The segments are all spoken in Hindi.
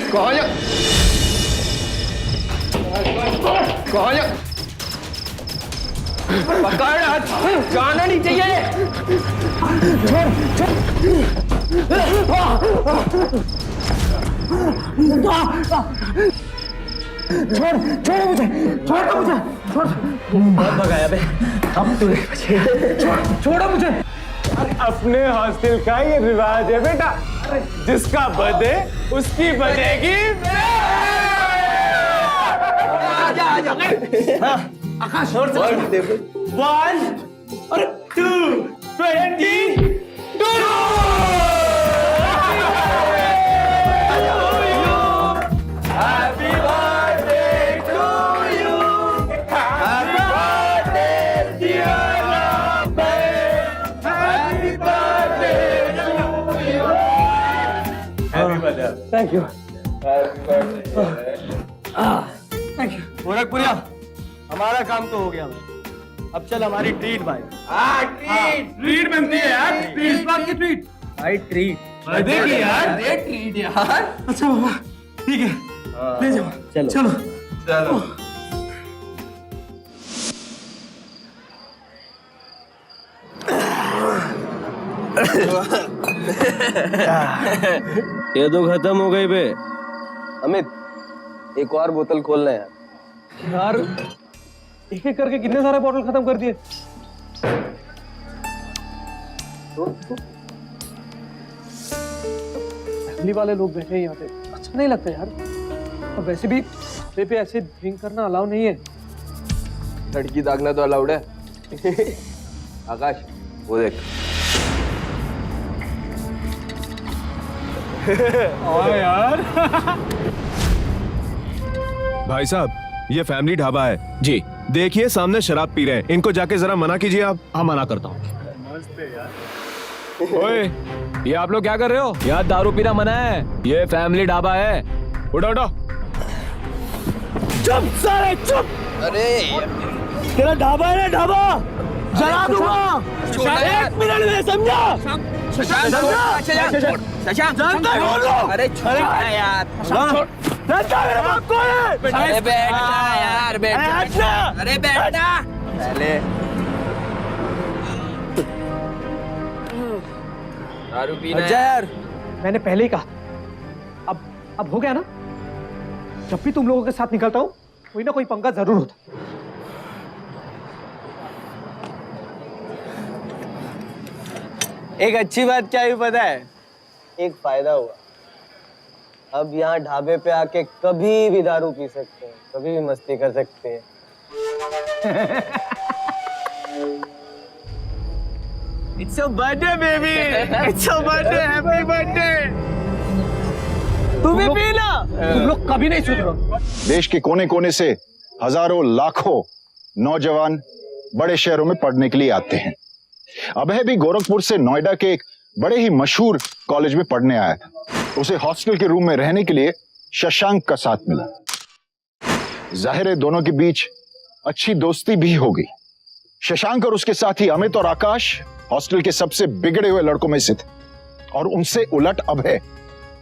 पकड़, जाना नहीं चाहिए। छोड़ मुझे, बहुत भगाया बे, अब तू छोड़ो मुझे। अपने हॉस्टल का ये रिवाज है बेटा, जिसका बर्थडे उसकी बर्थडेगी। आकाश और 1 और 2 22 Happy birthday to you. Happy birthday dear Ramesh. Happy birthday to you. Happy birthday. Thank you. Happy birthday. Thank you गोरखपुरिया, हमारा काम तो हो गया। अब चल हमारी ट्रीट भाई। ट्रीट बनती है यार। किस बात की ट्रीट भाई? ट्रीट बर्थडे की यार। ट्रीट यार। अच्छा बाबा ठीक है, ले जाओ। चलो चलो चलो। ये तो खत्म हो गई बे। अमित, एक और बोतल खोलना है यार। एक एक करके कितने सारे बोतल खत्म कर दिए। फैमिली वाले लोग बैठे हैं यहाँ पे, अच्छा नहीं लगता यार। और वैसे भी पे ऐसे ड्रिंक करना अलाउ नहीं है। लड़की दागना तो अलाउड है। आकाश वो देख। यार भाई साहब, ये फैमिली ढाबा है जी। देखिए सामने शराब पी रहे हैं, इनको जाके जरा मना कीजिए आप। हाँ मना करता हूँ। ओए, ये आप लोग क्या कर रहे हो? यहाँ दारू पीना मना है, ये फैमिली ढाबा है। उठो उठो। चुप सारे चुप। अरे तेरा ढाबा है ना, ढाबा जला दूंगा 1 मिनट में, समझा? अरे छोड़ यार। मेरा बाप कौन है? अरे बैठना यार, बैठना। अरे बैठना पहले। दारू पीना यार। मैंने पहले ही कहा। अब हो गया ना। जब भी तुम लोगों के साथ निकलता हूँ कोई ना कोई पंगा जरूर होता। एक अच्छी बात क्या हुई पता है? एक फायदा हुआ। अब यहाँ ढाबे पे आके कभी भी दारू पी सकते हैं, कभी भी मस्ती कर सकते हैं। It's your birthday baby. It's your birthday. Happy birthday. तुम भी पीना। तुम लोग कभी नहीं सुधरो। देश के कोने कोने से हजारों लाखों नौजवान बड़े शहरों में पढ़ने के लिए आते हैं। अभय भी गोरखपुर से नोएडा के एक बड़े ही मशहूर कॉलेज में पढ़ने आया था। उसे हॉस्टल के रूम में रहने के लिए शशांक का साथ मिला। जाहिर है दोनों के बीच अच्छी दोस्ती भी हो गई। शशांक और उसके साथी अमित और आकाश हॉस्टल के सबसे बिगड़े हुए लड़कों में से थे और उनसे उलट अभय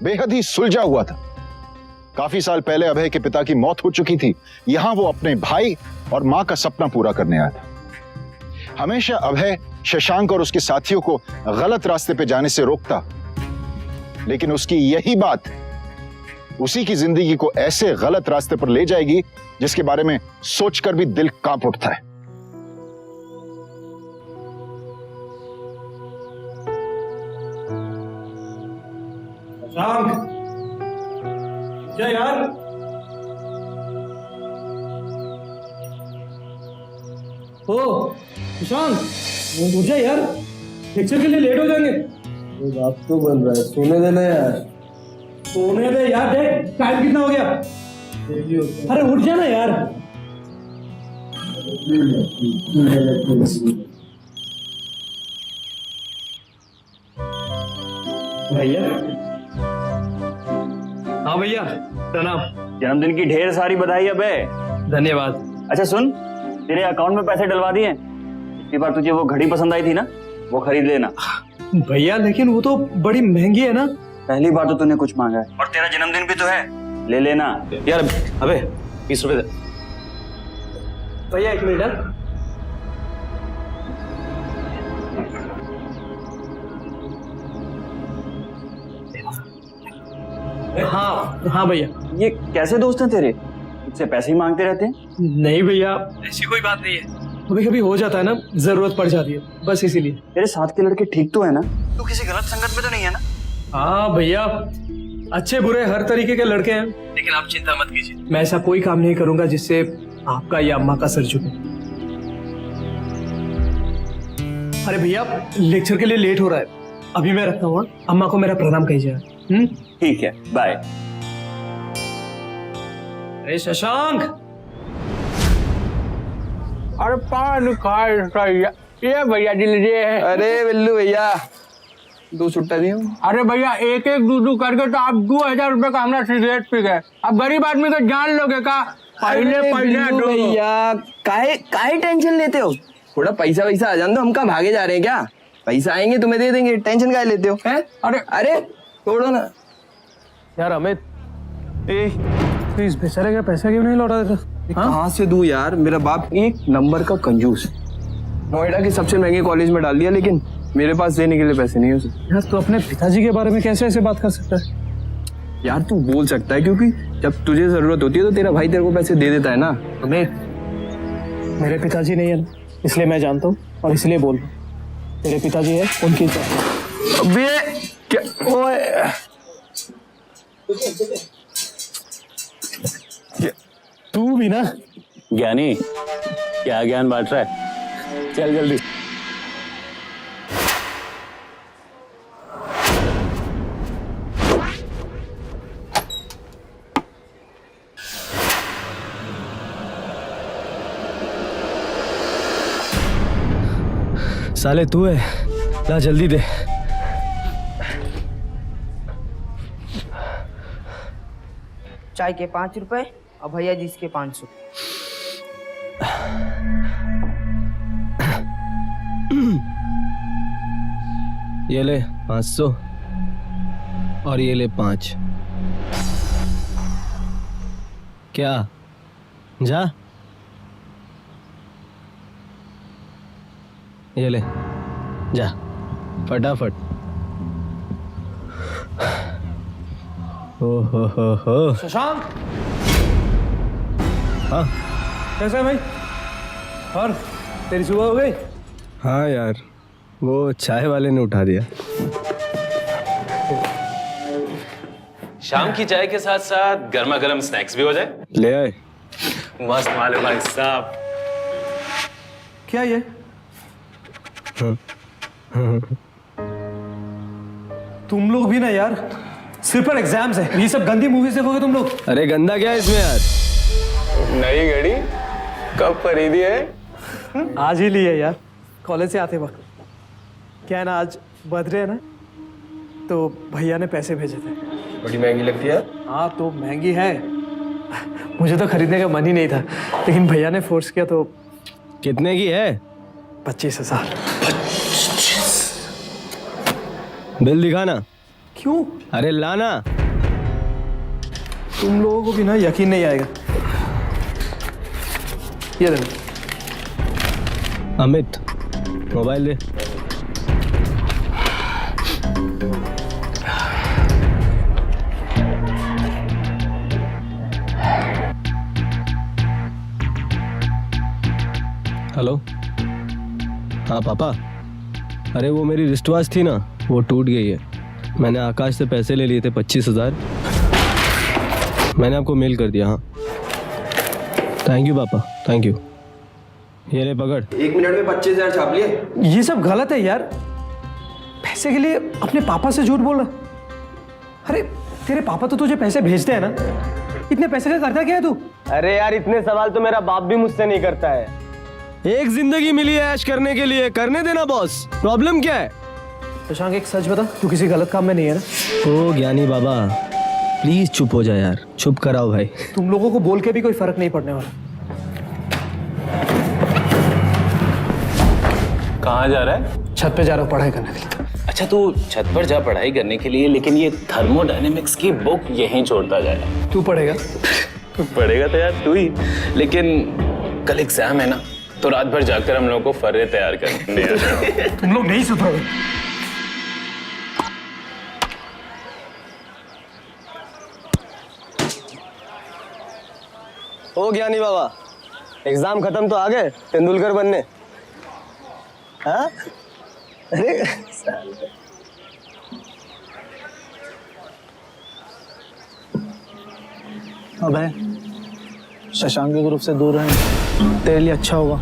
बेहद ही सुलझा हुआ था। काफी साल पहले अभय के पिता की मौत हो चुकी थी। यहां वो अपने भाई और मां का सपना पूरा करने आया था। हमेशा अभय शशांक और उसके साथियों को गलत रास्ते पे जाने से रोकता, लेकिन उसकी यही बात उसी की जिंदगी को ऐसे गलत रास्ते पर ले जाएगी जिसके बारे में सोचकर भी दिल कांप उठता है। शशांक, क्या यार? ओ शशांक, उठ जा यार, लेक्चर के लिए लेट हो जाएंगे। बाप तो बन रहा है, सोने देना यार। सोने दे यार, देख टाइम कितना हो गया। अरे उठ जाना यार। भैया। हाँ भैया, प्रणाम। जन्मदिन की ढेर सारी बधाई अबे। धन्यवाद। अच्छा सुन, तेरे अकाउंट में पैसे डलवा दिए। इस बार तुझे वो घड़ी पसंद आई थी ना, वो खरीद लेना। भैया लेकिन वो तो बड़ी महंगी है ना। पहली बार तो तूने कुछ मांगा है और तेरा जन्मदिन भी तो है, ले लेना। यार अबे 20 रुपए दे। भैया 1 मिनट। हाँ हाँ भैया। ये कैसे दोस्त हैं तेरे, मुझसे पैसे ही मांगते रहते हैं? नहीं भैया, ऐसी कोई बात नहीं है, कभी कभी हो जाता है ना, जरूरत पड़ जाती है, बस इसीलिए। तेरे साथ के लड़के ठीक तो है ना? तू किसी गलत संगत में तो नहीं है ना? हाँ भैया, अच्छे बुरे हर तरीके के लड़के हैं, लेकिन आप चिंता मत कीजिए, मैं ऐसा कोई काम नहीं करूंगा जिससे आपका या अम्मा का सर झुके। अरे भैया, लेक्चर के लिए लेट हो रहा है, अभी मैं रखता हूँ। अम्मा को मेरा प्रणाम कीजिएगा। ठीक है, बाय। अरे शशांक, अरे पान खा ये भैया जी लीजिए। अरे बिल्लू भैया 2 छुट्टा दियो। अरे भैया एक एक दूध करके तो आप 2000 रुपए का हमारा सिगरेट पी गए, अब गरीब आदमी को जान लोगे का? पहले बिल्लू भैया काहे टेंशन लेते हो, थोड़ा पैसा वैसा आ जान दो, हम कहाँ भागे जा रहे हैं क्या? पैसा आएंगे तुम्हें दे देंगे, टेंशन काहे लेते हो? हैं? अरे छोड़ो ना यार अमित, प्लीज बेचारे का पैसा क्यों नहीं लौटा देता? कहाँ से दूं यार, मेरा बाप एक नंबर का कंजूस, नोएडा के सबसे महंगे कॉलेज में डाल दिया, लेकिन मेरे पास देने के लिए पैसे नहीं है उसे। यार तू अपने पिताजी के बारे में कैसे ऐसे बात कर सकता है? यार तू बोल सकता है क्योंकि जब तुझे जरूरत होती है तो तेरा भाई तेरे को पैसे दे देता है ना। अमित, मेरे पिताजी नहीं है ना, इसलिए मैं जानता हूँ और इसलिए बोल रहा हूँ। तेरे पिताजी है, उनकी अबे क्या ओए, तू भी ना। ज्ञानी, क्या ज्ञान बांट रहा है? चल जल्दी। साले तू है, ला जल्दी दे। चाय के 5 रुपए और भैया जी इसके 500। ये ले 500 और ये ले 5। क्या जा, ये ले जा फटाफट। हो शशांक, हाँ कैसा है भाई? और तेरी सुबह हो गई? हाँ यार, वो चाय वाले ने उठा दिया। शाम की चाय के साथ साथ गर्मा गर्म स्नैक्स भी हो जाए। ले आए। मस्त वाले भाई साहब। क्या ये? तुम लोग भी ना यार, सिर पर एग्जाम्स है, ये सब गंदी मूवीज देखोगे तुम लोग? अरे गंदा क्या है इसमें यार? नई घड़ी कब खरीदी है? आज ही ली है यार, कॉलेज से आते वक्त। क्या है ना, आज बर्थडे है ना, तो भैया ने पैसे भेजे थे। बड़ी महंगी लगती है। हाँ तो महंगी है, मुझे तो खरीदने का मन ही नहीं था, लेकिन भैया ने फोर्स किया तो। कितने की है? 25,000। बिल दिखाना। क्यों? अरे लाना। तुम लोगों को भी ना यकीन नहीं आएगा। ये ले। अमित, मोबाइल दे। हेलो, हाँ पापा। अरे वो मेरी रिस्ट वॉच थी ना, वो टूट गई है। मैंने आकाश से पैसे ले लिए थे 25,000, मैंने आपको मेल कर दिया। हाँ थैंक यू पापा, थैंक यू। ये ले पकड़। 1 मिनट में 25,000 छाप लिए। ये सब गलत है यार, पैसे के लिए अपने पापा से झूठ बोल रहा। अरे तेरे पापा तो तुझे पैसे भेजते हैं ना, इतने पैसे का करता क्या है तू? अरे यार, इतने सवाल तो मेरा बाप भी मुझसे नहीं करता है। एक जिंदगी मिली है ऐश करने के लिए, करने देना बॉस, प्रॉब्लम क्या है? शशांक एक सच बता, तू किसी गलत काम में नहीं है ना? ओ ज्ञानी बाबा, प्लीज चुप हो जा यार, चुप कराओ भाई। तुम लोगों को बोल के भी कोई फर्क नहीं पड़ने वाला। कहाँ जा रहा है? छत पे जा रहा हूँ पढ़ाई करने के लिए। अच्छा तू छत पर जा पढ़ाई करने के लिए, लेकिन ये थर्मोडायनेमिक्स की बुक यहीं छोड़ता जाए। तू पढ़ेगा? पढ़ेगा तो यार तू ही, लेकिन कल एग्जाम है ना, तो रात भर जाकर हम लोगों को फर्रे तैयार करने हैं। तुम लोग नहीं सुधरोगे। ओ ज्ञानी बाबा, एग्जाम खत्म तो आ गए तेंदुलकर बनने। हाँ? अरे अबे शशांक के ग्रुप से दूर रहना तेरे लिए अच्छा होगा।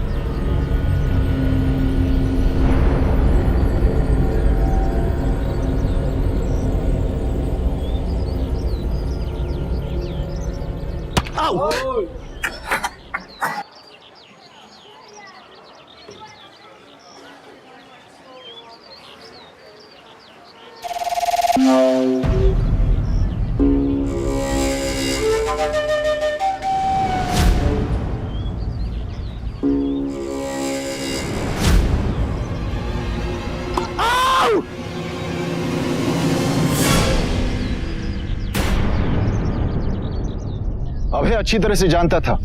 अभय अच्छी तरह से जानता था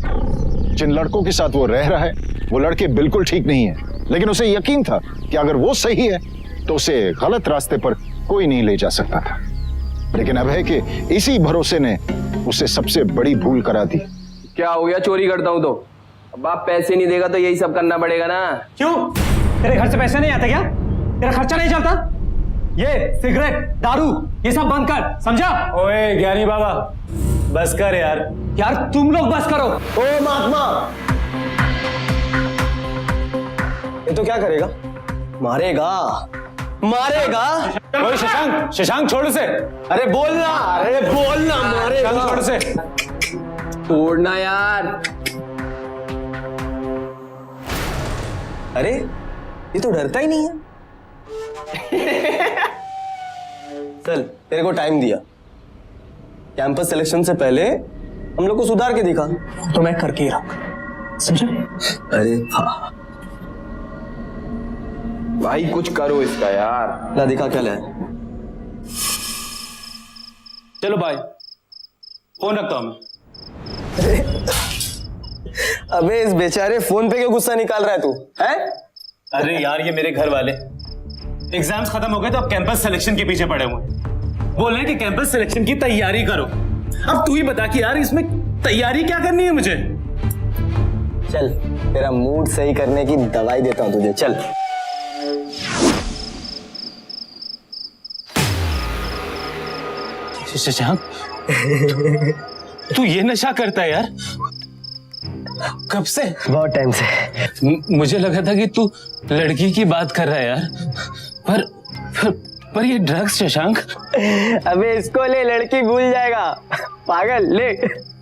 जिन लड़कों के साथ वो रह रहा है वो लड़के बिल्कुल ठीक नहीं है, लेकिन उसे यकीन था कि अगर वो सही है तो उसे गलत रास्ते पर कोई नहीं ले जा सकता था। लेकिन अभय के इसी भरोसे ने उसे सबसे बड़ी भूल करा दी। क्या हो गया, चोरी करता हूँ तो? बाप पैसे नहीं देगा तो यही सब करना पड़ेगा ना। क्यों? तेरे घर से पैसे नहीं आते क्या? तेरा खर्चा नहीं चलता? ये सिगरेट, दारू, ये सब बंद कर, समझा? ओए ज्ञानी बाबा, बस कर यार। यार तुम लोग बस करो। ओ महात्मा, ये तो क्या करेगा? मारेगा, मारेगा। ओए शशांक, शशांक छोड़ उसे। अरे बोलना, अरे बोलना, मारेगा। शशांक छोड़ उसे। छोड़ना यार। अरे ये तो डरता ही नहीं है। चल तेरे को टाइम दिया, कैंपस सिलेक्शन से पहले हम लोग को सुधार के दिखा, तो मैं करके ही रहूंगा, समझा? अरे हाँ भाई कुछ करो इसका यार। ला दिखा क्या लाया। चलो बाय, फोन रखता हूं मैं। अबे इस बेचारे फोन पे क्यों गुस्सा निकाल रहा है तू? हैं? अरे यार ये मेरे घर वाले एग्जाम्स खत्म हो गए तो अब कैंपस सिलेक्शन के पीछे पड़े हुए, बोल रहे हैं कि कैंपस सिलेक्शन की तैयारी करो। अब तू ही बता कि यार इसमें तैयारी क्या करनी है मुझे? चल तेरा मूड सही करने की दवाई देता हूं तुझे, चल। शशांक, तू ये नशा करता है यार? कब से? बहुत टाइम से। मुझे लगा था कि तू लड़की की बात कर रहा है यार, पर ये ड्रग्स शशांक। अबे इसको ले, लड़की भूल जाएगा, पागल, ले।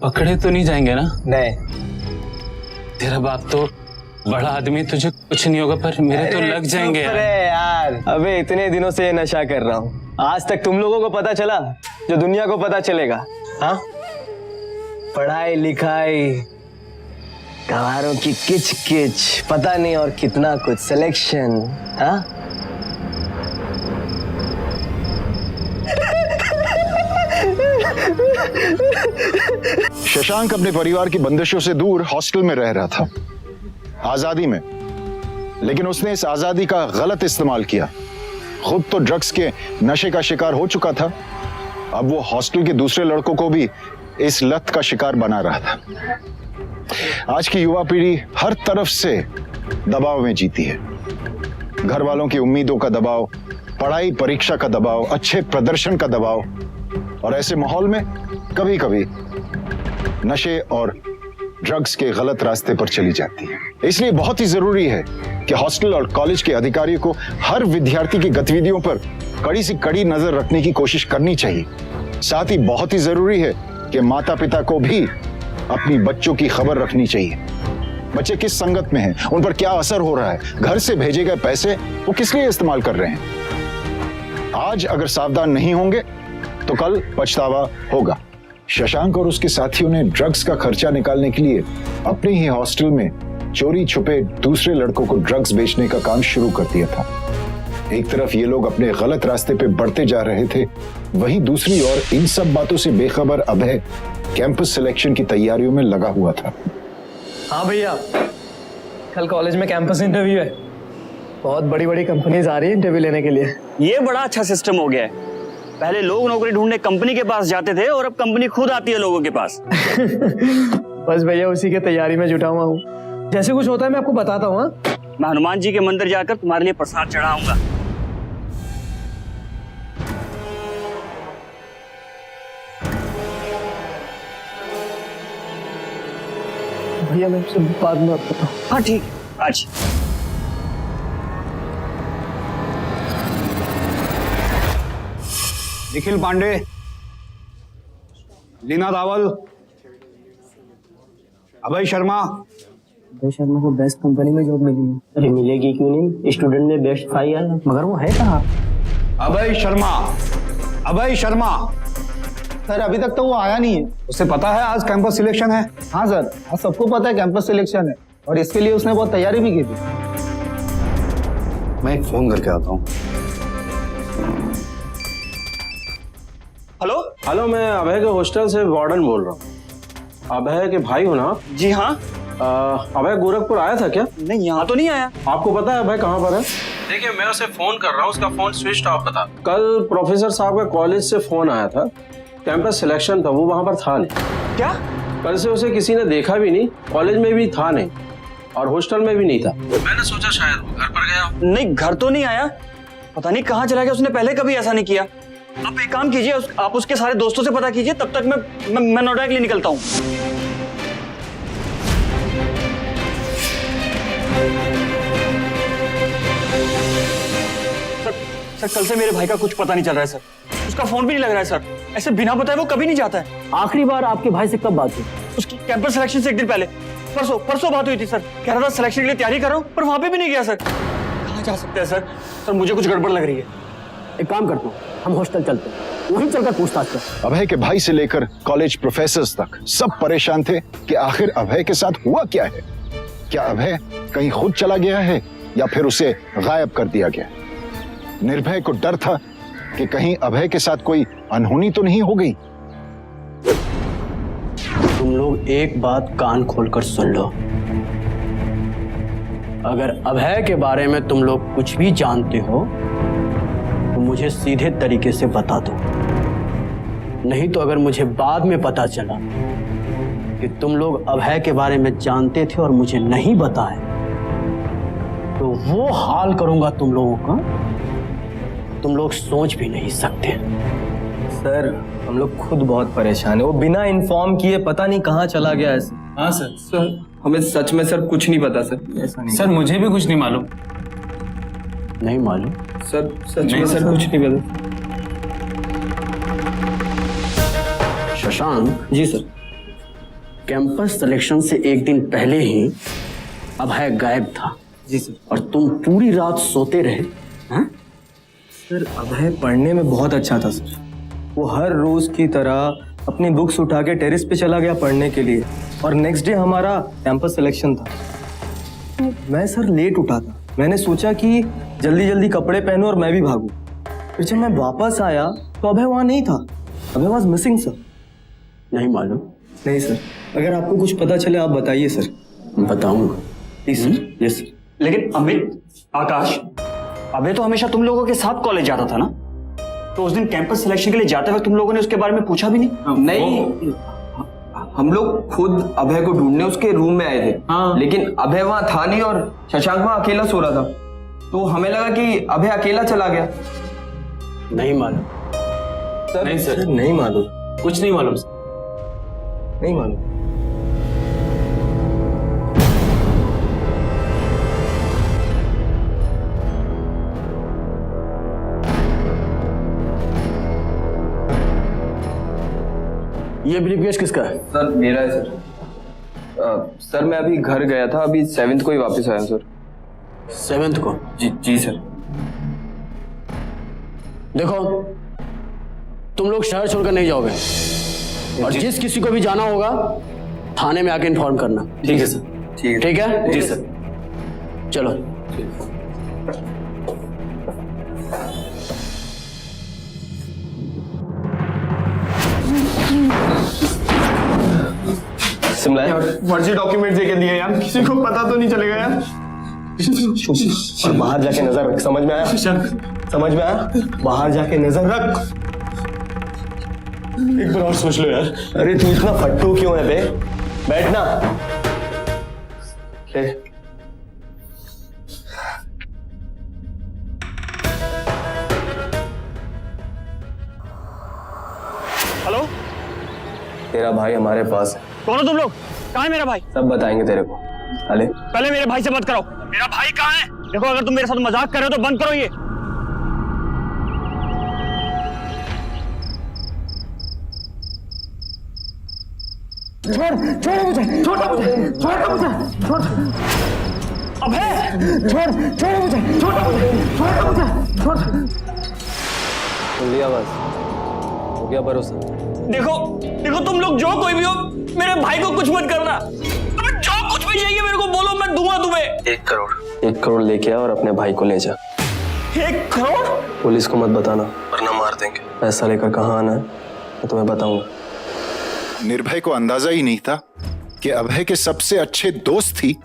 पकड़े तो नहीं जाएंगे ना? नहीं। तेरा बाप तो बड़ा आदमी, तुझे कुछ नहीं होगा, पर मेरे तो लग जाएंगे यार। अरे यार, अबे इतने दिनों से ये नशा कर रहा हूँ, आज तक तुम लोगों को पता चला जो दुनिया को पता चलेगा? हाँ, पढ़ाई लिखाई, गवारों की किच किच, पता नहीं और कितना कुछ, सिलेक्शन। हाँ, शशांक अपने परिवार की बंदिशों से दूर हॉस्टल में रह रहा था, आजादी में, लेकिन उसने इस आजादी का गलत इस्तेमाल किया। खुद तो ड्रग्स के नशे का शिकार हो चुका था, अब वो हॉस्टल के दूसरे लड़कों को भी इस लत का शिकार बना रहा था। आज की युवा पीढ़ी हर तरफ से दबाव में जीती है, घर वालों की उम्मीदों का दबाव, पढ़ाई परीक्षा का दबाव, अच्छे प्रदर्शन का दबाव, और ऐसे माहौल में कभी कभी नशे और ड्रग्स के गलत रास्ते पर चली जाती है। इसलिए बहुत ही जरूरी है कि हॉस्टल और कॉलेज के अधिकारियों को हर विद्यार्थी की गतिविधियों पर कड़ी से कड़ी नजर रखने की कोशिश करनी चाहिए। साथ ही बहुत ही जरूरी है कि माता पिता को भी अपनी बच्चों की खबर रखनी चाहिए। बच्चे किस संगत में हैं, उन पर क्या असर हो रहा है, घर से भेजे गए पैसे वो किस लिए इस्तेमाल कर रहे हैं। आज अगर सावधान नहीं होंगे तो कल पछतावा होगा। शशांक और उसके साथियों ने ड्रग्स का खर्चा निकालने के लिए अपने ही हॉस्टल में चोरी छुपे दूसरे लड़कों को ड्रग्स बेचने का काम शुरू कर दिया था। एक तरफ ये लोग अपने गलत रास्ते पे बढ़ते जा रहे थे, वहीं दूसरी ओर इन सब बातों से बेखबर अभय कैंपस सिलेक्शन की तैयारियों में लगा हुआ था। हाँ भैया, कल कॉलेज में कैंपस इंटरव्यू है। बहुत बड़ी बड़ी कंपनीज आ रही है इंटरव्यू लेने के लिए। ये बड़ा अच्छा सिस्टम हो गया है। पहले लोग नौकरी ढूंढने कंपनी के पास जाते थे और अब कंपनी खुद आती है लोगों के पास। बस भैया उसी की तैयारी में जुटा हुआ हूँ। जैसे कुछ होता है मैं आपको बताता हूँ। हाँ? मैं हनुमान जी के मंदिर जाकर तुम्हारे लिए प्रसाद चढ़ाऊंगा। भैया मैं आपसे बाद में बताता हूँ। हाँ ठीक, आज निखिल पांडे, लीना रावल, अभय शर्मा। अभय शर्मा को बेस्ट कंपनी में जॉब मिली है। अरे मिलेगी क्यों नहीं, स्टूडेंट में बेस्ट था यार। मगर वो है कहाँ? अभय शर्मा, अभय शर्मा। सर अभी तक तो वो आया नहीं है। उसे पता है आज कैंपस सिलेक्शन है? हाँ सर, आज सबको पता है कैंपस सिलेक्शन है और इसके लिए उसने बहुत तैयारी भी की थी। मैं एक फोन करके आता हूँ। हेलो। हेलो, मैं अभय के हॉस्टल से वार्डन बोल रहा हूँ। अभय के भाई हो ना? जी हाँ। अभय गोरखपुर आया था क्या? नहीं, यहाँ तो नहीं आया। आपको पता है अभय कहाँ पर है? देखिए मैं उसे फोन कर रहा हूँ, उसका फोन स्विच ऑफ था। कल प्रोफेसर साहब का कॉलेज से फोन आया था, कैंपस सिलेक्शन था, वो वहाँ पर था नहीं। क्या? कल से उसे किसी ने देखा भी नहीं, कॉलेज में भी था नहीं और हॉस्टल में भी नहीं था। मैंने सोचा शायद वो घर पर गया। नहीं, घर तो नहीं आया। पता नहीं कहाँ चला गया। उसने पहले कभी ऐसा नहीं किया। आप एक काम कीजिए, आप उसके सारे दोस्तों से पता कीजिए, तब तक मैं नोएडा के लिए निकलता हूँ। सर कल से मेरे भाई का कुछ पता नहीं चल रहा है सर। उसका फोन भी नहीं लग रहा है सर। ऐसे बिना बताए वो कभी नहीं जाता है। आखिरी बार आपके भाई से कब बात हुई? उसकी कैंपस सिलेक्शन से एक दिन पहले, परसों बात हुई थी सर। कह रहा था सिलेक्शन के लिए तैयारी कर रहा हूँ, पर वहां पे भी नहीं गया सर। कहाँ जा सकते हैं सर? सर मुझे कुछ गड़बड़ लग रही है। एक काम करता हूँ, हम हॉस्टल चलते हैं, वहीं चलकर पूछताछ कर। अभय के भाई से लेकर कॉलेज प्रोफेसर्स तक सब परेशान थे कि आखिर अभय के साथ हुआ क्या है। क्या अभय कहीं खुद चला गया है या फिर उसे गायब कर दिया गया? निर्भय को डर था कि कहीं अभय के साथ कोई अनहोनी तो नहीं हो गई। तुम लोग एक बात कान खोलकर सुन लो। अगर अभय के बारे में तुम लोग कुछ भी जानते हो तो मुझे सीधे तरीके से बता दो। नहीं तो अगर मुझे बाद में पता चला कि तुम लोग अभय के बारे में जानते थे और मुझे नहीं बताया, तो वो हाल करूंगा तुम लोगों का तुम लोग सोच भी नहीं सकते। सर हम लोग खुद बहुत परेशान है, वो बिना इन्फॉर्म किए पता नहीं कहाँ चला गया है। हाँ सर हमें सच में सर कुछ नहीं पता सर। ऐसा नहीं सर मुझे भी कुछ नहीं मालूम। नहीं मालूम? सर सच में सर कुछ नहीं पता। शशांक। जी सर। कैंपस सिलेक्शन से एक दिन पहले ही अभय गायब था। जी सर। और तुम पूरी रात सोते रहे। हाँ? सर अभय पढ़ने में बहुत अच्छा था सर। वो हर रोज की तरह अपनी बुक्स उठा के टेरेस पे चला गया पढ़ने के लिए और नेक्स्ट डे हमारा कैंपस सिलेक्शन था। तो मैं सर लेट उठा था, मैंने सोचा कि जल्दी जल्दी कपड़े पहनूं और मैं भी भागूं। फिर जब मैं वापस आया तो अभय वहां नहीं था। अभय वाज मिसिंग सर। नहीं मालूम? नहीं सर, अगर आपको कुछ पता चले आप बताइए सर। बताऊंगा। Please sir. Yes sir. लेकिन अमित, आकाश, अबे तो हमेशा तुम लोगों के साथ कॉलेज जाता था ना, तो उस दिन कैंपस सिलेक्शन के लिए जाते वक्त तुम लोगों ने उसके बारे में पूछा भी नहीं? नहीं, हम लोग खुद अभय को ढूंढने उसके रूम में आए थे। हाँ। लेकिन अभय वहां था नहीं और शशांक वहां अकेला सो रहा था, तो हमें लगा कि अभय अकेला चला गया। नहीं मालूम? नहीं सर नहीं मालूम, कुछ नहीं मालूम सर। नहीं मालूम। ये ब्रीफकेस किसका है? सर मेरा है सर। सर मैं अभी घर गया था, अभी 7th को ही वापस आया सर। 7th को? जी सर। देखो तुम लोग शहर छोड़कर नहीं जाओगे और जिस किसी को भी जाना होगा थाने में आके इन्फॉर्म करना। ठीक है सर। ठीक है? जी सर। चलो। शिमला फर्जी डॉक्यूमेंट देके दिए यार, किसी को पता तो नहीं चलेगा यार। और बाहर जाके नजर रख, समझ में आया? समझ में आया? बाहर जाके नजर रख। एक बार और सोच लो यार। अरे तू इतना फट्टू क्यों है बे? बैठना। हेलो, तेरा भाई हमारे पास है। कौन हो तुम लोग? कहाँ है मेरा भाई? सब बताएंगे तेरे को। अले पहले मेरे भाई से बात करो। मेरा भाई कहाँ है? देखो, अगर तुम मेरे साथ मजाक कर रहे हो तो बंद करो ये। छोड़ मुझे, छोड़ मुझे, छोड़ मुझे, छोड़। अबे छोड़ मुझे, छोड़ मुझे, छोड़। सुन लिया बस, हो गया भरोसा। देखो देखो, तुम लोग जो कोई भी हो, मेरे भाई को कुछ मत करना। तुम्हें जो कुछ भी चाहिए मेरे को बोलो, मैं दूंगा तुम्हें। 1 करोड़ लेके आ और अपने भाई को ले जा। 1 करोड़? पुलिस को मत बताना वरना मार देंगे। पैसा लेकर कहाँ आना है मैं तुम्हें बताऊंगा। निर्भय को अंदाजा ही नहीं था कि अभय के सबसे अच्छे दोस्त थी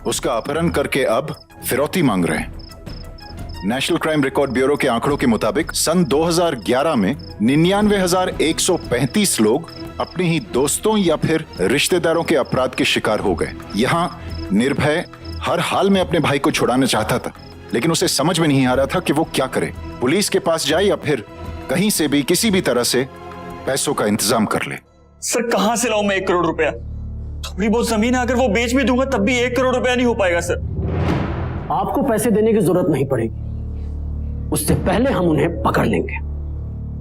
उसका अपहरण करके अब फिरौती मांग रहे हैं। नेशनल क्राइम रिकॉर्ड ब्यूरो के आंकड़ों के मुताबिक सन 2011 में 99,135 लोग अपने ही दोस्तों या फिर रिश्तेदारों के अपराध के शिकार हो गए। यहाँ निर्भय हर हाल में अपने भाई को छुड़ाना चाहता था, लेकिन उसे समझ में नहीं आ रहा था कि वो क्या करे। पुलिस के पास जाए या फिर कहीं से भी किसी भी तरह से पैसों का इंतजाम कर ले। सर, कहां से लाऊं मैं 1 करोड़ रुपया? थोड़ी बहुत जमीन है, अगर वो बेच भी दूंगा तब भी 1 करोड़ रुपया नहीं हो पाएगा सर। आपको पैसे देने की जरूरत नहीं पड़ेगी, उससे पहले हम उन्हें पकड़ लेंगे।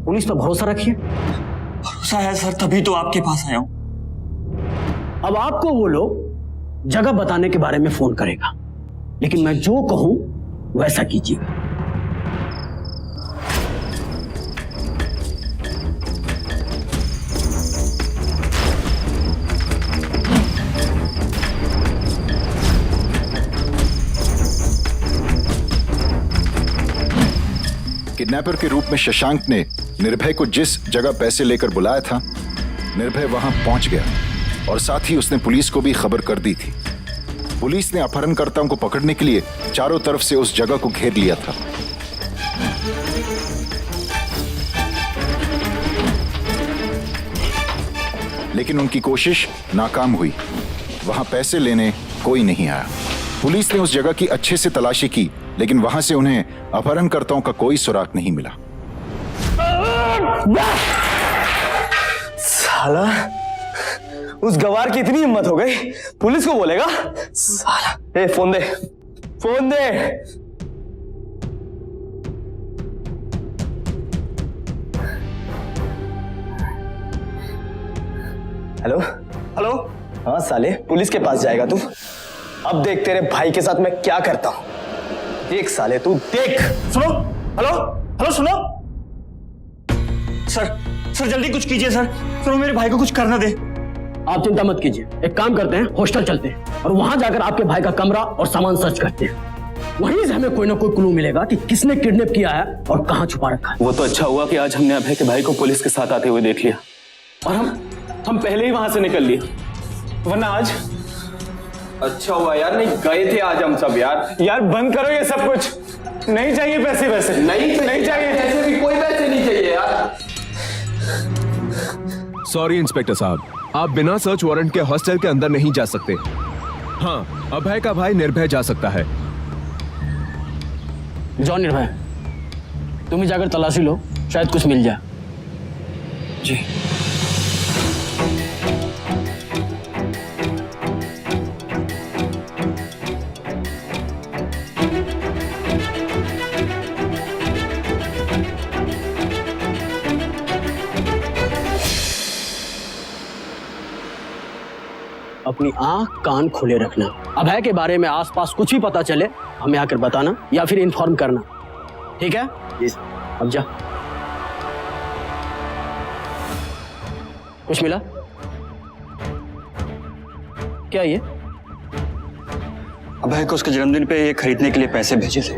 पुलिस पर भरोसा रखिए। भरोसा है सर, तभी तो आपके पास आया हूं। अब आपको वो लोग जगह बताने के बारे में फोन करेगा, लेकिन मैं जो कहूं वैसा कीजिएगा। किडनैपर के रूप में शशांक ने निर्भय को जिस जगह पैसे लेकर बुलाया था, निर्भय वहां पहुंच गया और साथ ही उसने पुलिस को भी खबर कर दी थी। पुलिस ने अपहरणकर्ताओं को पकड़ने के लिए चारों तरफ से उस जगह को घेर लिया था। लेकिन उनकी कोशिश नाकाम हुई। वहां पैसे लेने कोई नहीं आया। पुलिस ने उस जगह की अच्छे से तलाशी की, लेकिन वहां से उन्हें अपहरणकर्ताओं का कोई सुराग नहीं मिला। साला, उस गवार की इतनी हिम्मत हो गई, पुलिस को बोलेगा? साला, ए फोन दे, फोन दे। Hello hello. हाँ साले, पुलिस के पास जाएगा तू? अब देख तेरे भाई के साथ मैं क्या करता हूं। देख साले, तू देख। सुनो, हेलो हेलो, सुनो सर, सर जल्दी कुछ कीजिए सर, सुनो मेरे भाई को कुछ करना दे। आप चिंता मत कीजिए, एक काम करते हैं, हॉस्टल चलते हैं और वहां जाकर आपके भाई का कमरा और सामान सर्च करते हैं। वहीं से हमें कोई ना कोई क्लू मिलेगा कि किसने किडनैप किया है और कहां छुपा रखा है। वो तो अच्छा हुआ कि आज हमने अभय के भाई को पुलिस के साथ आते हुए देख लिया और हम पहले ही वहां से निकल लिए, वरना आज। अच्छा हुआ यार नहीं गए थे आज हम सब यार। यार बंद करो ये सब कुछ, नहीं चाहिए पैसे। वैसे नहीं चाहिए पैसे भी, कोई पैसे नहीं चाहिए यार। सॉरी इंस्पेक्टर साहब, आप बिना सर्च वारंट के हॉस्टल के अंदर नहीं जा सकते। हाँ, अभय का भाई निर्भय जा सकता है। जाओ निर्भय, तुम ही जाकर तलाशी लो, शायद कुछ मिल जाए। जी। अपनी आंख कान खुले रखना। अभय के बारे में आसपास कुछ भी पता चले हमें आकर बताना या फिर इन्फॉर्म करना, ठीक है? अब जा। कुछ मिला क्या? ये अभय को उसके जन्मदिन पे ये खरीदने के लिए पैसे भेजे थे।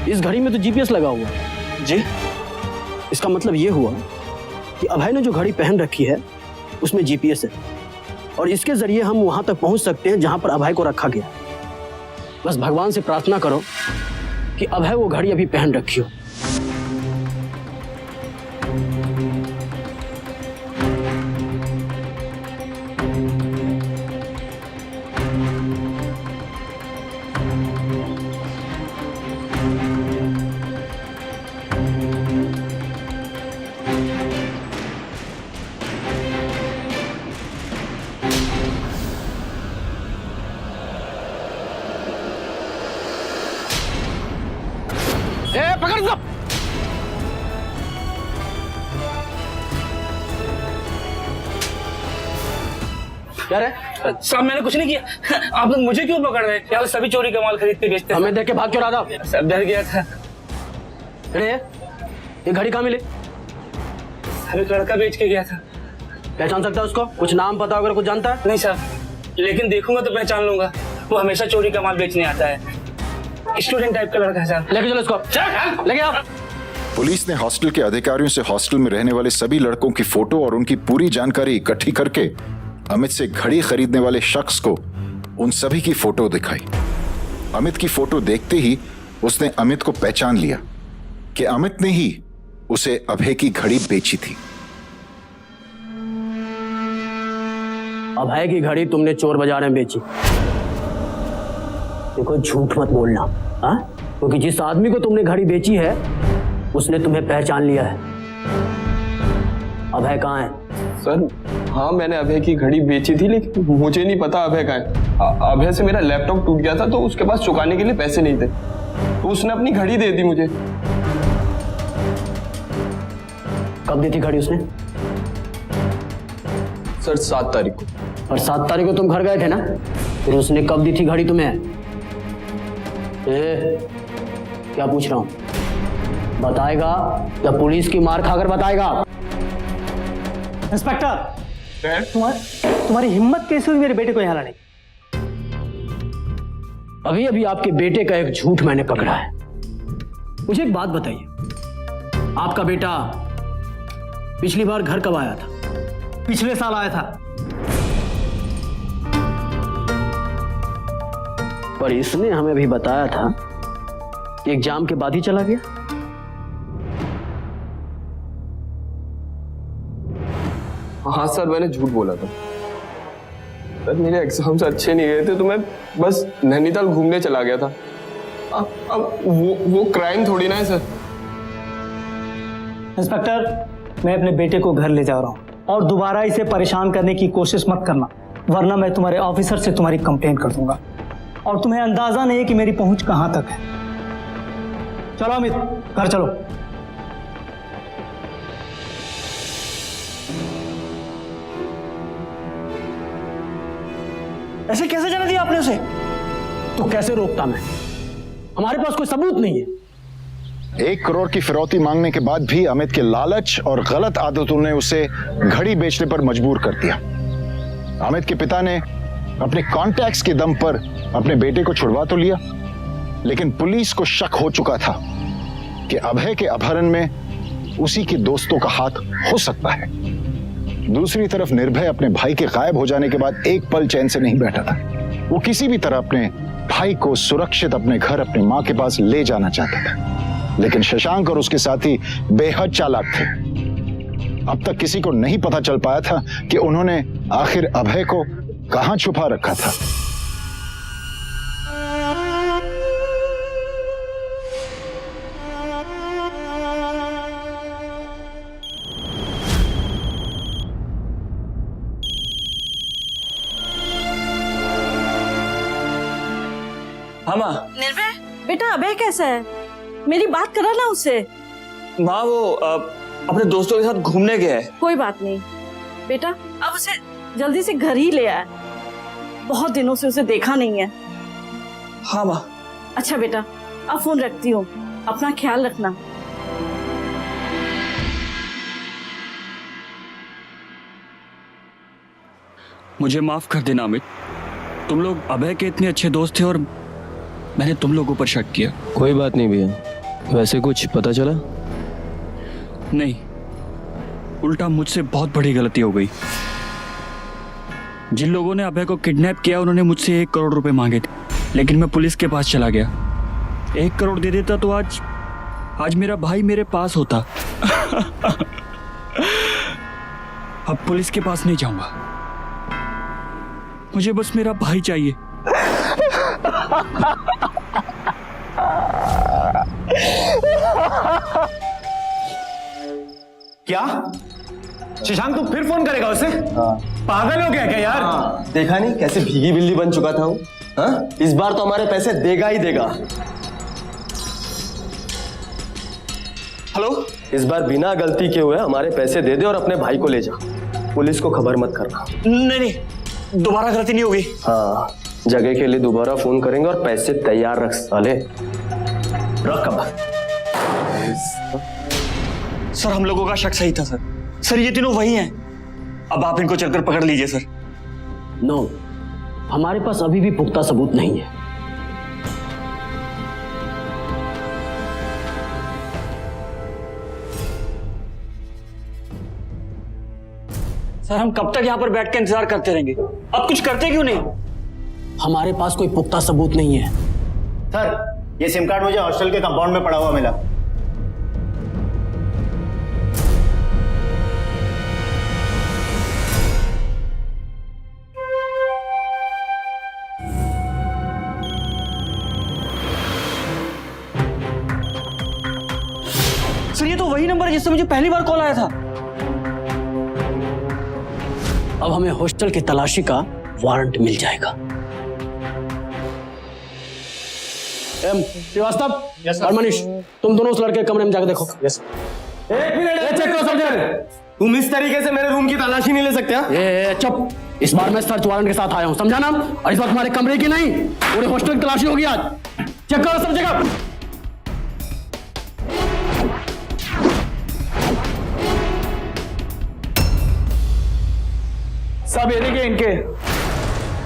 इस घड़ी में तो जीपीएस लगा हुआ है। जी? इसका मतलब ये हुआ कि अभय ने जो घड़ी पहन रखी है उसमें जीपीएस है और इसके जरिए हम वहां तक पहुंच सकते हैं जहां पर अभय को रखा गया। बस भगवान से प्रार्थना करो कि अभय वो घड़ी अभी पहन रखी हो। पकड़ लो। क्या रे? साहब मैंने कुछ नहीं किया, आप लोग मुझे क्यों पकड़ रहे हैं? यहाँ सभी चोरी का माल खरीदते बेचते हैं। हमें देख के भाग क्यों रहा था? सब डर गया था। अरे ये घड़ी कहाँ मिली? अभी लड़का बेच के गया था। पहचान सकता है उसको? कुछ नाम पता अगर कुछ जानता है? नहीं साहब, लेकिन देखूंगा तो पहचान लूंगा। वो हमेशा चोरी का माल बेचने आता है। स्टूडेंट टाइप का लड़का है साहब। लेके चलो इसको, लेके आओ। पुलिस ने हॉस्टल के अधिकारियों से हॉस्टल में रहने वाले सभी लड़कों की फोटो और उनकी पूरी जानकारी इकट्ठी करके अमित से घड़ी खरीदने वाले शख्स को उन सभी की फोटो दिखाई। अमित की फोटो देखते ही उसने अमित को पहचान लिया कि अमित ने ही उसे अभय की घड़ी बेची थी। अभय की घड़ी तुमने चोर बाजार में बेची। देखो झूठ मत बोलना, हाँ? क्योंकि जिस आदमी को तुमने घड़ी बेची है उसने तुम्हें पहचान लिया है। अभय कहाँ है? सर हाँ, मैंने अभय की घड़ी बेची थी, लेकिन मुझे नहीं पता अभय कहाँ है। अभय से मेरा लैपटॉप टूट गया था तो उसके पास चुकाने के लिए पैसे नहीं थे, तो उसने अपनी घड़ी दे दी मुझे। कब दी थी घड़ी उसने? सर 7 तारीख को। और 7 तारीख को तुम घर गए थे ना? फिर उसने कब दी थी घड़ी तुम्हें? क्या पूछ रहा हूं? बताएगा या पुलिस की मार खाकर बताएगा? इंस्पेक्टर, तुम्हारी हिम्मत कैसे हुई मेरे बेटे को यहाँ लाने? अभी अभी आपके बेटे का एक झूठ मैंने पकड़ा है। मुझे एक बात बताइए, आपका बेटा पिछली बार घर कब आया था? पिछले साल आया था। पर इसने हमें भी बताया था कि एग्जाम के बाद ही चला गया। हाँ सर, मैंने झूठ बोला था। सर मेरे एग्जाम्स अच्छे नहीं गए थे तो मैं बस नैनीताल घूमने चला गया था। अब वो क्राइम थोड़ी ना है सर। इंस्पेक्टर, मैं अपने बेटे को घर ले जा रहा हूँ और दोबारा इसे परेशान करने की कोशिश मत करना, वरना मैं तुम्हारे ऑफिसर से तुम्हारी कंप्लेंट कर दूंगा और तुम्हें अंदाजा नहीं है कि मेरी पहुंच कहां तक है। चलो अमित, घर चलो। ऐसे कैसे जाने दिया आपने उसे? तो कैसे रोकता मैं? हमारे पास कोई सबूत नहीं है। 1 करोड़ की फिरौती मांगने के बाद भी अमित के लालच और गलत आदतों ने उसे घड़ी बेचने पर मजबूर कर दिया। अमित के पिता ने अपने कॉन्टैक्ट्स के दम पर अपने बेटे को छुड़वा तो लिया, लेकिन पुलिस को शक हो चुका था कि अभय के अपहरण में उसी के दोस्तों का हाथ हो सकता है। दूसरी तरफ निर्भय अपने भाई के गायब हो जाने के बाद एक पल चैन से नहीं बैठा था। वो किसी भी तरह अपने भाई को सुरक्षित अपने घर, अपनी मां के पास ले जाना चाहता था, लेकिन शशांक और उसके साथी बेहद चालाक थे। अब तक किसी को नहीं पता चल पाया था कि उन्होंने आखिर अभय को कहां छुपा रखा था। हाँ माँ। निर्भय, बेटा अभय कैसा है? मेरी बात करा ना उससे। माँ वो अपने दोस्तों के साथ घूमने गया है। कोई बात नहीं बेटा, अब उसे जल्दी से घर ही ले आए। बहुत दिनों से उसे देखा नहीं है। हाँ माँ। अच्छा बेटा, अब फोन रखती हूँ, अपना ख्याल रखना। मुझे माफ कर देना अमित, तुम लोग अभय के इतने अच्छे दोस्त थे और मैंने तुम लोगों पर शक किया। कोई बात नहीं भैया, वैसे कुछ पता चला? नहीं, उल्टा मुझसे बहुत बड़ी गलती हो गई। जिन लोगों ने अभय को किडनैप किया उन्होंने मुझसे 1 करोड़ रुपए मांगे थे, लेकिन मैं पुलिस के पास चला गया। 1 करोड़ दे देता तो आज मेरा भाई मेरे पास होता। अब पुलिस के पास नहीं जाऊंगा, मुझे बस मेरा भाई चाहिए। क्या शशांक तू फिर फोन करेगा उसे? पागल हो गया क्या यार? देखा नहीं कैसे भीगी बिल्ली बन चुका था वो? हाँ? इस बार तो हमारे पैसे देगा ही देगा। हेलो, इस बार बिना गलती के हुए हमारे पैसे दे दे और अपने भाई को ले जा। पुलिस को खबर मत करना। नहीं, दोबारा गलती नहीं होगी। हाँ, जगह के लिए दोबारा फोन करेंगे और पैसे तैयार रख साले। रख अब। सर, हम लोगों का शक सही था सर। सर, ये तीनों वही हैं। अब आप इनको चलकर पकड़ लीजिए सर। नो, हमारे पास अभी भी पुख्ता सबूत नहीं है। सर, हम कब तक यहाँ पर बैठ के इंतजार करते रहेंगे? अब कुछ करते क्यों नहीं? हमारे पास कोई पुख्ता सबूत नहीं है। सर, ये सिम कार्ड मुझे हॉस्टल के कंपाउंड में पड़ा हुआ मिला। सर, ये तो वही नंबर है जिससे मुझे पहली बार कॉल आया था। अब हमें हॉस्टल की तलाशी का वारंट मिल जाएगा। एम श्रीवास्तव और मनीष, तुम दोनों उस लड़के के कमरे में जाकर देखो। एक मिनट, चेक करो सब्जेक्ट। तुम इस तरीके से मेरे रूम की तलाशी नहीं ले सकते? ये चुप, इस बार मैं सर्च वारंट के साथ आया हूं, समझा ना? और इस बार तुम्हारे कमरे की नहीं, पूरे हॉस्टल की तलाशी होगी आज। चेक करो सब जगह। सब ये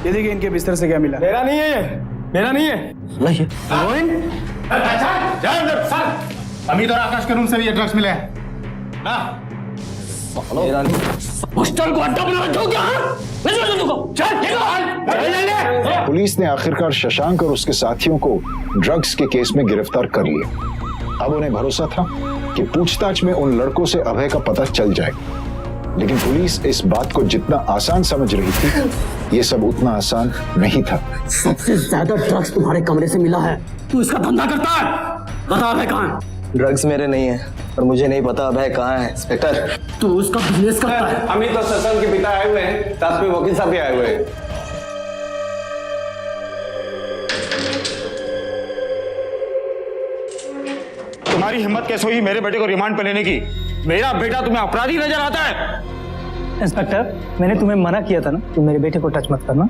देखिए इनके बिस्तर से क्या मिला। मेरा नहीं है ये, मेरा नहीं है। अमित और आकाश के रूम से भी ये ड्रग्स मिले हैं ना? मेरा नहीं। हॉस्टल को अड्डा बना रखा हो क्या? पुलिस ने आखिरकार शशांक और उसके साथियों को ड्रग्स के केस में गिरफ्तार कर लिया। अब उन्हें भरोसा था कि पूछताछ में उन लड़कों से अभय का पता चल जाएगा, लेकिन पुलिस इस बात को जितना आसान समझ रही थी, ये सब उतना आसान नहीं था। सबसे ज्यादा ड्रग्स तुम्हारे कमरे से मिला है। तू इसका धंधा करता है? बता अभय कहाँ है? ड्रग्स मेरे नहीं है और मुझे नहीं पता अभय कहाँ है। इंस्पेक्टर, तू उसका बिजनेस करता है? अमित और शशांक के पिता आए हुए हैं, साथ में वकील साहब भी आए हुए हैं। तुम्हारी हिम्मत कैसे हुई मेरे बेटे को रिमांड पर लेने की? मेरा बेटा तुम्हें अपराधी नजर आता है? इंस्पेक्टर, मैंने तुम्हें मना किया था ना, तुम मेरे बेटे को टच मत करना।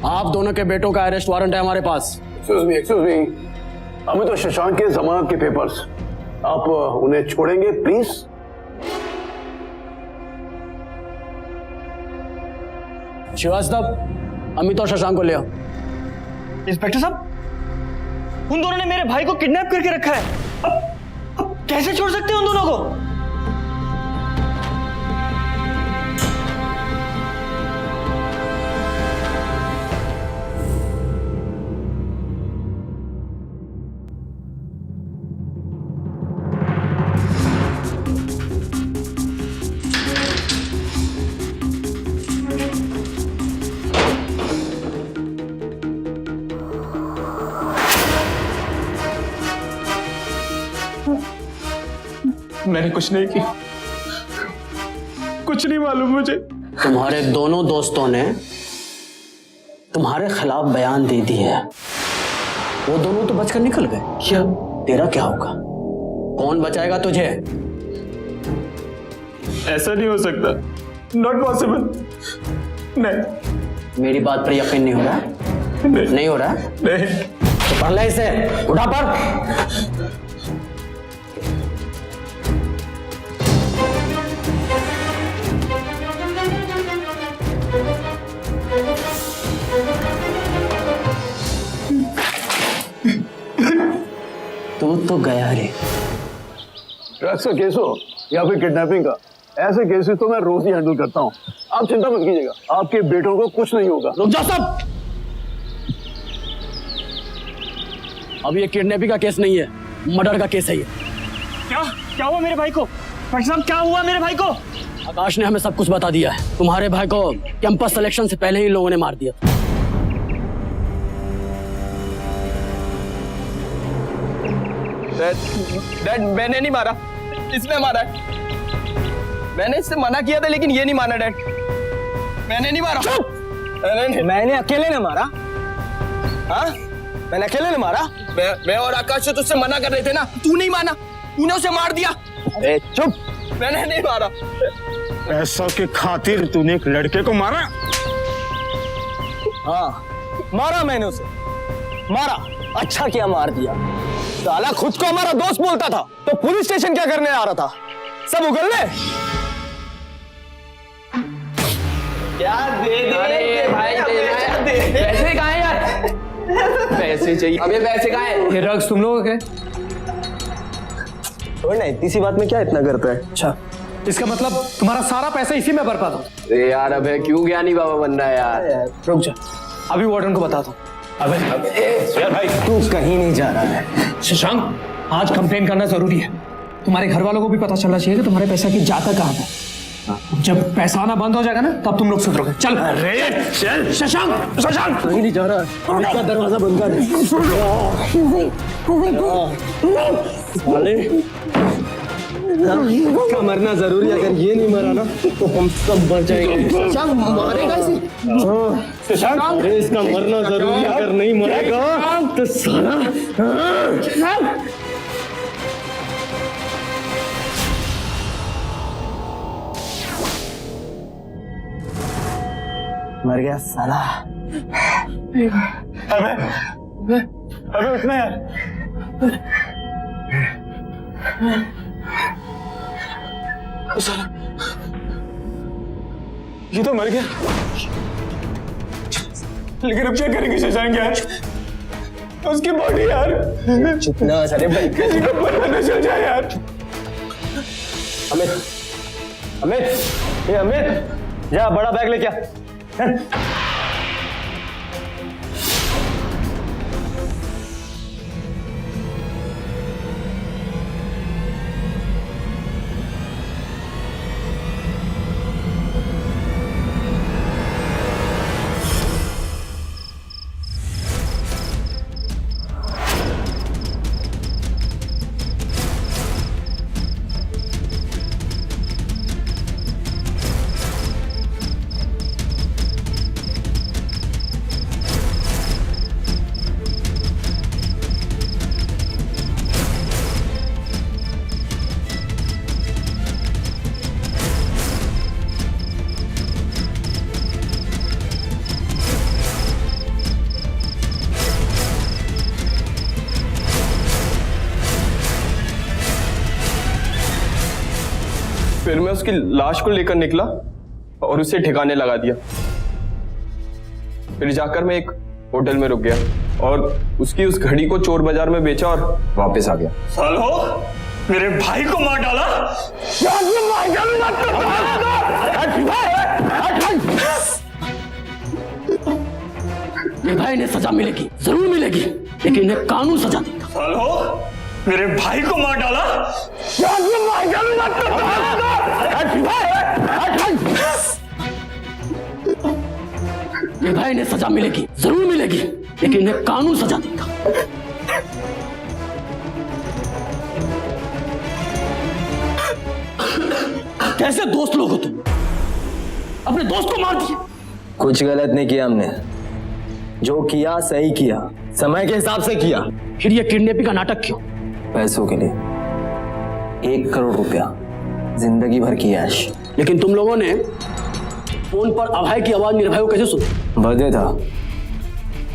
आप दोनों के बेटों का अरेस्ट वारंट है हमारे पास। एक्सक्यूज मी, हमें तो शशांक के जमानत के पेपर्स, आप उन्हें छोड़ेंगे प्लीज? श्रीवास्तव, अमित और शशांक को ले आओ। इंस्पेक्टर साहब, उन दोनों ने मेरे भाई को किडनैप करके रखा है। अब कैसे छोड़ सकते हैं उन दोनों को? मैंने कुछ नहीं किया, कुछ नहीं मालूम मुझे। तुम्हारे दोनों दोस्तों ने तुम्हारे खिलाफ बयान दे दी है। वो दोनों तो बचकर निकल गए। क्या तेरा क्या होगा? कौन बचाएगा तुझे? ऐसा नहीं हो सकता, नॉट पॉसिबल। नहीं, मेरी बात पर यकीन नहीं हो रहा? नहीं हो रहा? नहीं। तो पढ़ ले इसे, उठा पढ़। तो गया रे। ड्रग्स का केस हो या फिर किडनैपिंग का, ऐसे केसेस तो मैं रोज ही हैंडल करता हूँ। आप चिंता मत कीजिएगा, आपके बेटों को कुछ नहीं होगा। रुक जाओ सब। अब ये किडनैपिंग का केस नहीं है, मर्डर का केस है ये। क्या हुआ मेरे भाई को? भाई साहब क्या हुआ मेरे भाई को? आकाश ने हमें सब कुछ बता दिया है। तुम्हारे भाई को कैंपस सिलेक्शन से पहले ही लोगों ने मार दिया। डैड मैंने नहीं मारा, इसने मारा है। मैंने इससे मना किया था लेकिन ये नहीं माना डैड। मैंने नहीं मारा। मैंने अकेले ने मारा। हाँ मैंने अकेले ने मारा। मैं और आकाश तो तुझसे मना कर रहे थे ना, तू नहीं माना, तूने उसे मार दिया। ए चुप, मैंने नहीं मारा। पैसों की खातिर तूने एक लड़के को मारा? हाँ मारा मैंने उसे, मारा। अच्छा किया मार दिया। साला खुद को हमारा दोस्त बोलता था तो पुलिस स्टेशन क्या करने आ रहा था? सब उगलने। क्या दे भाई, पैसे कहाँ हैं यार? पैसे चाहिए। अब ये पैसे कहाँ हैं? ये ड्रग्स तुम लोगों के? छोड़ ना, इतनी सी बात में क्या इतना करता है? अच्छा, इसका मतलब तुम्हारा सारा पैसा इसी में बर्बाद हो। अरे यार अब है क्यों ज्ञानी बाबा बन रहा है यार? रुक जा, अभी वार्डन को बताता हूँ। अबे यार भाई तू कहीं नहीं जा रहा है। शशांक, आज कंप्लेन करना जरूरी है। तुम्हारे घर वालों को भी पता चलना चाहिए कि तुम्हारे पैसा की जाता कहाँ है। जब पैसा आना बंद हो जाएगा ना तब तुम लोग सुधरोगे। चल। अरे चल शशांक, शशांक कहीं नहीं जा रहा है। इसका दरवाजा बंद कर। इसका मरना जरूरी है। अगर ये नहीं मरा ना तो हम सब मर जाएंगे। शशांक मारेगा इसे? शशांक अरे इसका मरना जरूरी है। अगर नहीं मरेगा तो साला मर गया साला। अबे उठना यार। साला ये तो मर गया, लेकिन अब क्या करेंगे शशांक यार? उसकी बॉडी यार। चुप ना। अरे भाई किसी को पता न चल जाए यार। अमित, अमित, ये अमित जा बड़ा बैग लेके आ। फिर मैं उसकी लाश को लेकर निकला और उसे ठिकाने लगा दिया। फिर जाकर मैं एक होटल में रुक गया और उसकी उस घड़ी को चोर बाजार में बेचा और वापस आ गया। सालो मेरे भाई को मार डाला। ये भाई ने सजा मिलेगी, जरूर मिलेगी, लेकिन इन्हें कानून सजा देगा। सालो मेरे भाई को मार डाला। ये भाई ने सजा मिलेगी, जरूर मिलेगी, लेकिन इन्हें कानून सजा देगा। कैसे दोस्त लोग हो तुम? अपने दोस्त को मार दिया। कुछ गलत नहीं किया हमने, जो किया सही किया, समय के हिसाब से किया। फिर ये किडनैपिंग का नाटक क्यों? पैसों के लिए 1 करोड़ रुपया, जिंदगी भर की ऐश। लेकिन तुम लोगों ने फोन पर अभय की आवाज निर्भय को कैसे सुनी? बर्थडे था,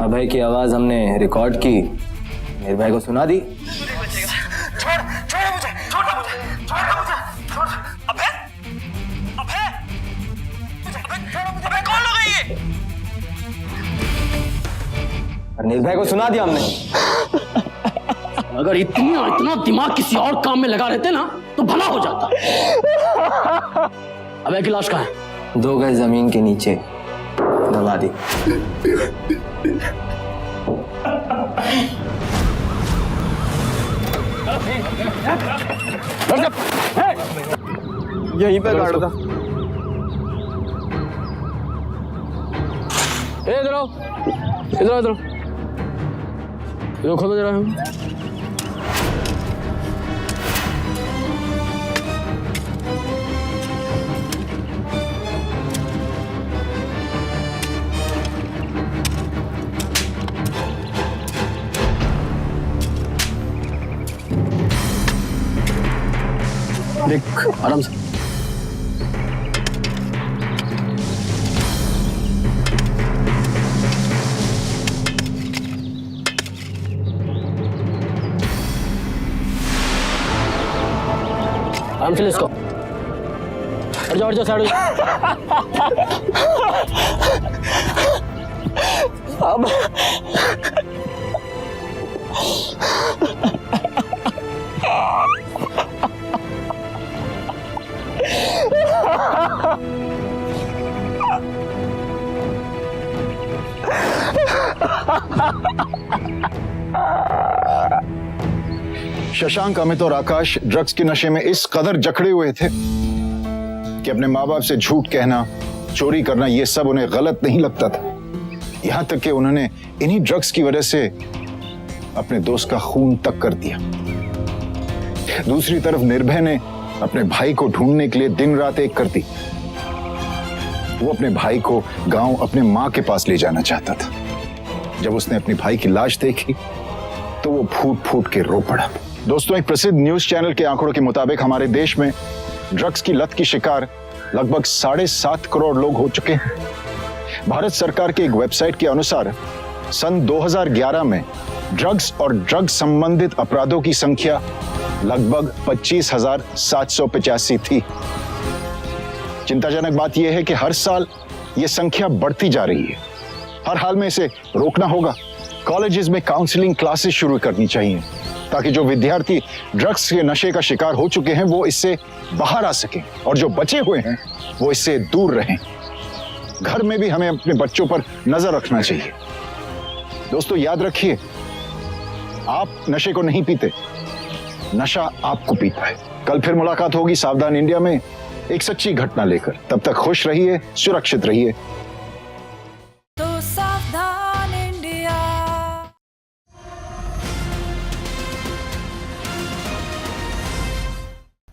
अभय की आवाज हमने रिकॉर्ड की, निर्भय को सुना दी। और निर्भय को सुना दिया हमने। अगर इतना दिमाग किसी और काम में लगा रहते ना तो भला हो जाता। अबे की लाश कहाँ है? 2 गज जमीन के नीचे दबा दी। यहीं पे गाड़ था। इधर आओ, इधर खोलो जरा। देख आराम से। आराम से इसको। हट जाओ साइड। अब शशांक, अमित और आकाश ड्रग्स के नशे में इस कदर जकड़े हुए थे कि अपने माँ बाप से झूठ कहना, चोरी करना, ये सब उन्हें गलत नहीं लगता था। यहां तक कि उन्होंने इन्हीं ड्रग्स की वजह से अपने दोस्त का खून तक कर दिया। दूसरी तरफ निर्भय ने अपने भाई को ढूंढने के लिए दिन रात एक कर दी। वो अपने भाई को गांव अपने मां के पास ले जाना चाहता था। जब उसने अपने भाई की लाश देखी तो वो फूट फूट के रो पड़ा। दोस्तों, एक प्रसिद्ध न्यूज चैनल के आंकड़ों के मुताबिक हमारे देश में ड्रग्स की लत की शिकार लगभग 7.5 करोड़ लोग हो चुके हैं। भारत सरकार की एक वेबसाइट के अनुसार सन 2011 में ड्रग्स और ड्रग संबंधित अपराधों की संख्या लगभग 25,785 थी। चिंताजनक बात यह है कि हर साल यह संख्या बढ़ती जा रही है। हर हाल में इसे रोकना होगा। कॉलेजेस में काउंसलिंग क्लासेस शुरू करनी चाहिए ताकि जो विद्यार्थी ड्रग्स के नशे का शिकार हो चुके हैं वो इससे बाहर आ सकें और जो बचे हुए हैं वो इससे दूर रहें। घर में भी हमें अपने बच्चों पर नजर रखना चाहिए। दोस्तों, याद रखिए, आप नशे को नहीं पीते, नशा आपको पीता है। कल फिर मुलाकात होगी सावधान इंडिया में एक सच्ची घटना लेकर। तब तक खुश रहिए, सुरक्षित रहिए।